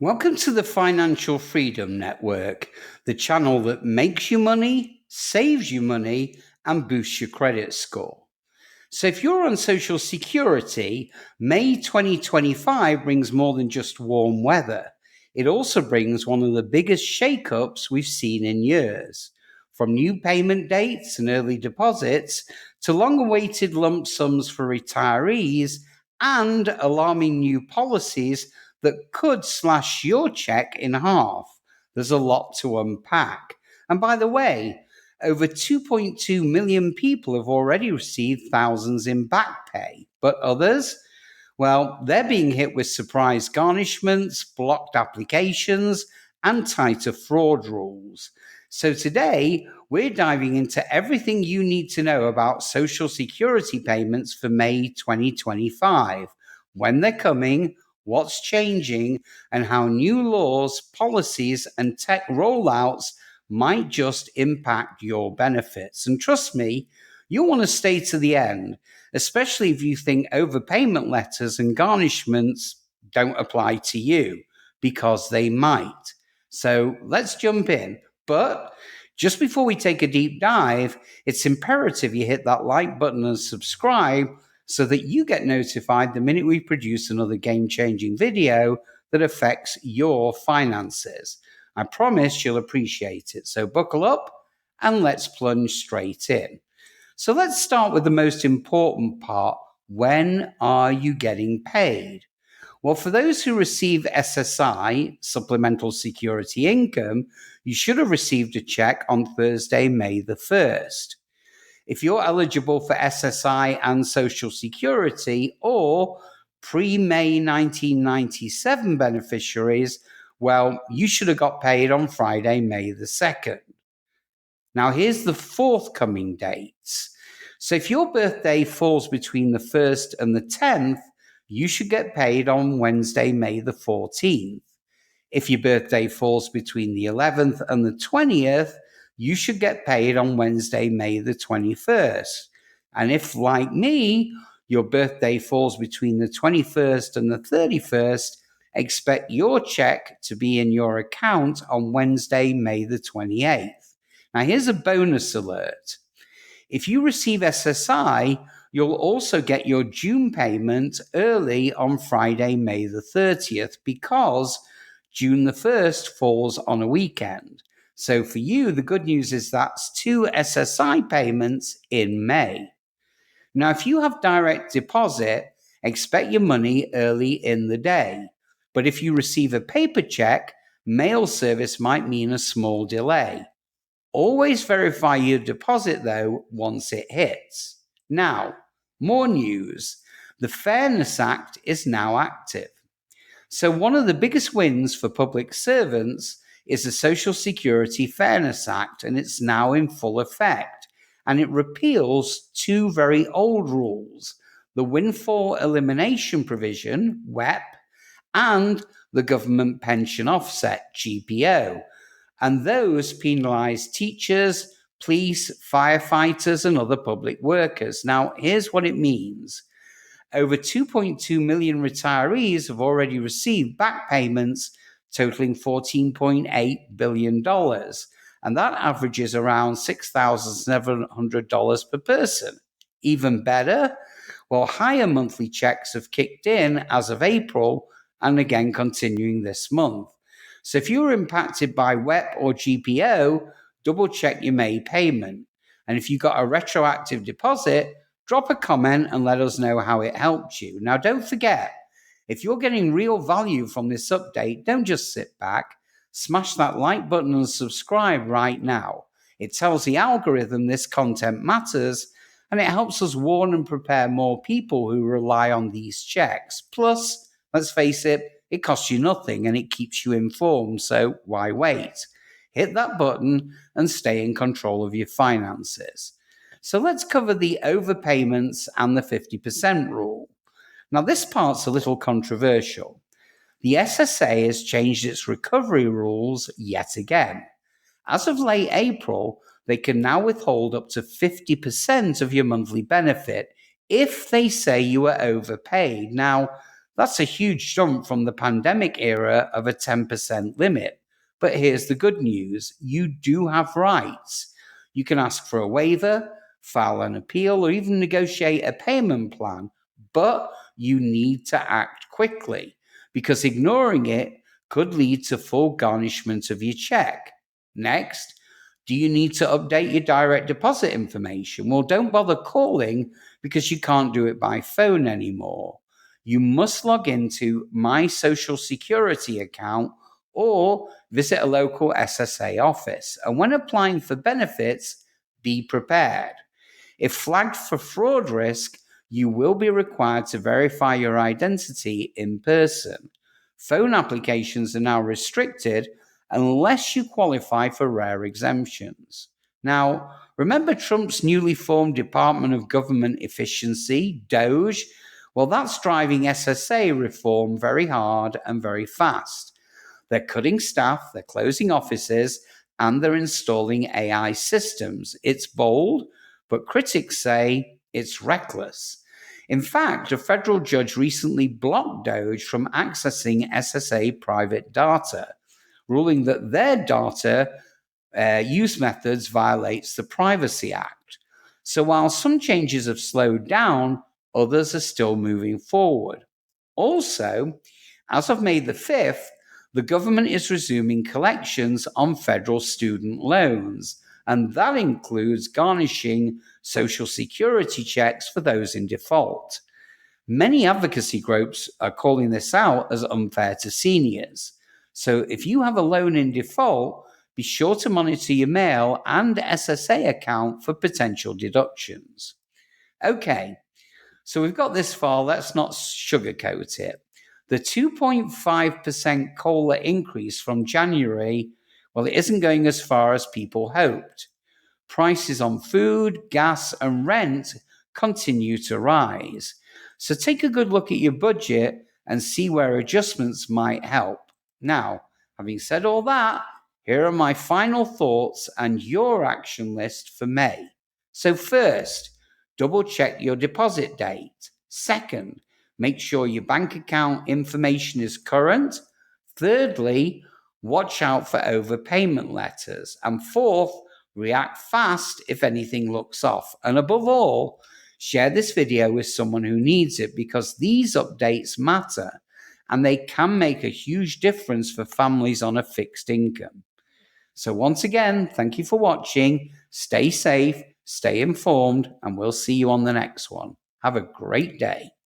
Welcome to the Financial Freedom Network, the channel that makes you money, saves you money, and boosts your credit score. So if you're on Social Security, May 2025 brings more than just warm weather. It also brings one of the biggest shakeups we've seen in years. From new payment dates and early deposits to long-awaited lump sums for retirees and alarming new policies that could slash your check in half. There's a lot to unpack. And by the way, over 2.2 million people have already received thousands in back pay, but others, well, they're being hit with surprise garnishments, blocked applications, and tighter fraud rules. So today, we're diving into everything you need to know about Social Security payments for May 2025, when they're coming, what's changing, and how new laws, policies, and tech rollouts might just impact your benefits. And trust me, you'll want to stay to the end, especially if you think overpayment letters and garnishments don't apply to you, because they might. So let's jump in. But just before we take a deep dive, it's imperative you hit that like button and subscribe so that you get notified the minute we produce another game-changing video that affects your finances. I promise you'll appreciate it. So buckle up and let's plunge straight in. So let's start with the most important part. When are you getting paid? Well, for those who receive SSI, Supplemental Security Income, you should have received a check on Thursday, May the 1st. If you're eligible for SSI and Social Security or pre-May 1997 beneficiaries, well, you should have got paid on Friday, May the 2nd. Now, here's the forthcoming dates. So if your birthday falls between the 1st and the 10th, you should get paid on Wednesday, May the 14th. If your birthday falls between the 11th and the 20th, you should get paid on Wednesday, May the 21st. And if, like me, your birthday falls between the 21st and the 31st, expect your check to be in your account on Wednesday, May the 28th. Now, here's a bonus alert. If you receive SSI, you'll also get your June payment early on Friday, May the 30th, because June the 1st falls on a weekend. So for you, the good news is that's 2 SSI payments in May. Now, if you have direct deposit, expect your money early in the day. But if you receive a paper check, mail service might mean a small delay. Always verify your deposit, though, once it hits. Now, more news. The Fairness Act is now active. So one of the biggest wins for public servants is the Social Security Fairness Act, and it's now in full effect. And it repeals 2 very old rules, the Windfall Elimination Provision, WEP, and the Government Pension Offset, GPO. And those penalize teachers, police, firefighters, and other public workers. Now, here's what it means. Over 2.2 million retirees have already received back payments totaling $14.8 billion. And that averages around $6,700 per person. Even better, well, higher monthly checks have kicked in as of April and again continuing this month. So if you were impacted by WEP or GPO, double check your May payment. And if you got a retroactive deposit, drop a comment and let us know how it helped you. Now, don't forget, if you're getting real value from this update, don't just sit back. Smash that like button and subscribe right now. It tells the algorithm this content matters, and it helps us warn and prepare more people who rely on these checks. Plus, let's face it, it costs you nothing and it keeps you informed, so why wait? Hit that button and stay in control of your finances. So let's cover the overpayments and the 50% rule. Now, this part's a little controversial. The SSA has changed its recovery rules yet again. As of late April, they can now withhold up to 50% of your monthly benefit if they say you are overpaid. Now, That's a huge jump from the pandemic era of a 10% limit. But here's the good news: you do have rights. You can ask for a waiver, file an appeal, or even negotiate a payment plan, but you need to act quickly because ignoring it could lead to full garnishment of your check. Next, do you need to update your direct deposit information? Well, don't bother calling because you can't do it by phone anymore. You must log into My Social Security account or visit a local SSA office. And when applying for benefits, be prepared. If flagged for fraud risk, you will be required to verify your identity in person. Phone applications are now restricted unless you qualify for rare exemptions. Now, remember Trump's newly formed Department of Government Efficiency, DOGE? Well, that's driving SSA reform very hard and very fast. They're cutting staff, they're closing offices, and they're installing AI systems. It's bold, but critics say it's reckless. In fact, a federal judge recently blocked DOGE from accessing SSA private data, ruling that their data use methods violates the Privacy Act. So while some changes have slowed down, others are still moving forward. Also, as of May the 5th, the government is resuming collections on federal student loans, and that includes garnishing Social Security checks for those in default. Many advocacy groups are calling this out as unfair to seniors. So if you have a loan in default, be sure to monitor your mail and SSA account for potential deductions. Okay, so we've got this far. Let's not sugarcoat it. The 2.5% COLA increase from January, well, it isn't going as far as people hoped. Prices on food, gas, and rent continue to rise. So take a good look at your budget and see where adjustments might help. Now, having said all that, here are my final thoughts and your action list for May. So first, double check your deposit date. Second, make sure your bank account information is current. Thirdly, watch out for overpayment letters. And fourth, react fast if anything looks off. And above all, share this video with someone who needs it because these updates matter and they can make a huge difference for families on a fixed income. So once again, thank you for watching. Stay safe, stay informed, and we'll see you on the next one. Have a great day.